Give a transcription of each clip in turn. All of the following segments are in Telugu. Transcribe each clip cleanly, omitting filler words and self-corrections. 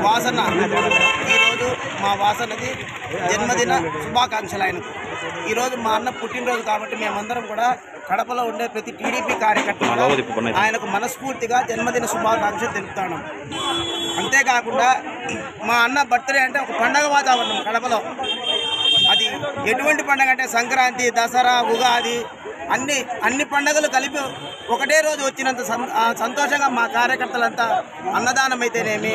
వాసన ఈరోజు మా వాసనది జన్మదిన శుభాకాంక్షలు ఆయనకు. ఈరోజు మా అన్న పుట్టినరోజు కాబట్టి మేమందరం కూడా కడపలో ఉండే ప్రతి టీడీపీ కార్యకర్తలు ఆయనకు మనస్ఫూర్తిగా జన్మదిన శుభాకాంక్షలు తెలుపుతాను. అంతేకాకుండా మా అన్న బర్త్డే అంటే ఒక పండగ వాతావరణం కడపలో. అది ఎటువంటి పండగ అంటే సంక్రాంతి, దసరా, ఉగాది అన్ని పండుగలు కలిపి ఒకటే రోజు వచ్చినంత సంతోషంగా మా కార్యకర్తలంతా అన్నదానం అయితేనేమి,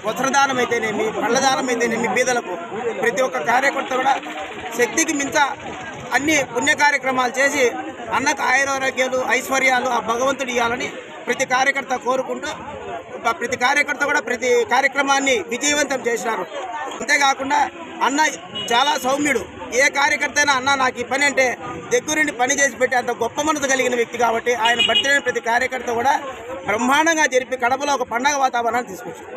వస్త్రదానం అయితేనేమి, పళ్ళదానం అయితేనేమి, బీదలకు ప్రతి ఒక్క కార్యకర్త కూడా శక్తికి మించ అన్ని పుణ్య కార్యక్రమాలు చేసి అన్నకు ఆయురారోగ్యాలు, ఐశ్వర్యాలు ఆ భగవంతుడు ఇవ్వాలని ప్రతి కార్యకర్త కోరుకుంటూ ప్రతి కార్యకర్త కూడా ప్రతి కార్యక్రమాన్ని విజయవంతం చేసినారు. అంతేకాకుండా అన్న చాలా సౌమ్యుడు, ఏ కార్యకర్త అయినా అన్న నాకు ఈ పని అంటే దగ్గరుండి పని చేసి పెట్టి అంత గొప్ప మనసు కలిగిన వ్యక్తి కాబట్టి ఆయన బర్త్డే ప్రతి కార్యకర్త కూడా బ్రహ్మాండంగా జరిపి కడపలో ఒక పండగ వాతావరణాన్ని తీసుకొచ్చారు.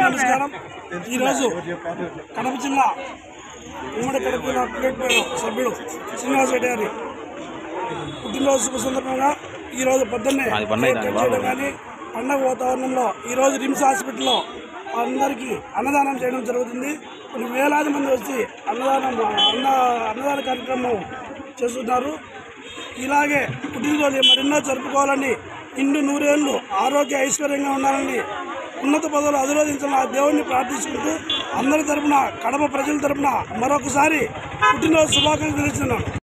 నమస్కారం. ఈరోజు కడప జిల్లా ఉమ్మడి కడప సభ్యుడు శ్రీనివాస్ రెడ్డి గారి పుట్టినరోజు శుభ సందర్భంగా ఈరోజు పొద్దున్నే చేయడం కానీ పండగ వాతావరణంలో ఈరోజు రిమ్స్ హాస్పిటల్లో అందరికీ అన్నదానం చేయడం జరుగుతుంది. కొన్ని వేలాది మంది వచ్చి అన్నదాన కార్యక్రమం చేస్తున్నారు. ఇలాగే పుట్టినరోజు మరెన్నో జరుపుకోవాలని, నిండు నూరేళ్లు ఆరోగ్య ఐశ్వర్యంగా ఉండాలని, ఉన్నత పదవులు అధిరోధించాలని ఆ దేవుడిని ప్రార్థించుకుంటూ అందరి తరపున, కడప ప్రజల తరపున మరొకసారి పుట్టినరోజు శుభాకాంక్షలు తెలుస్తున్నాను.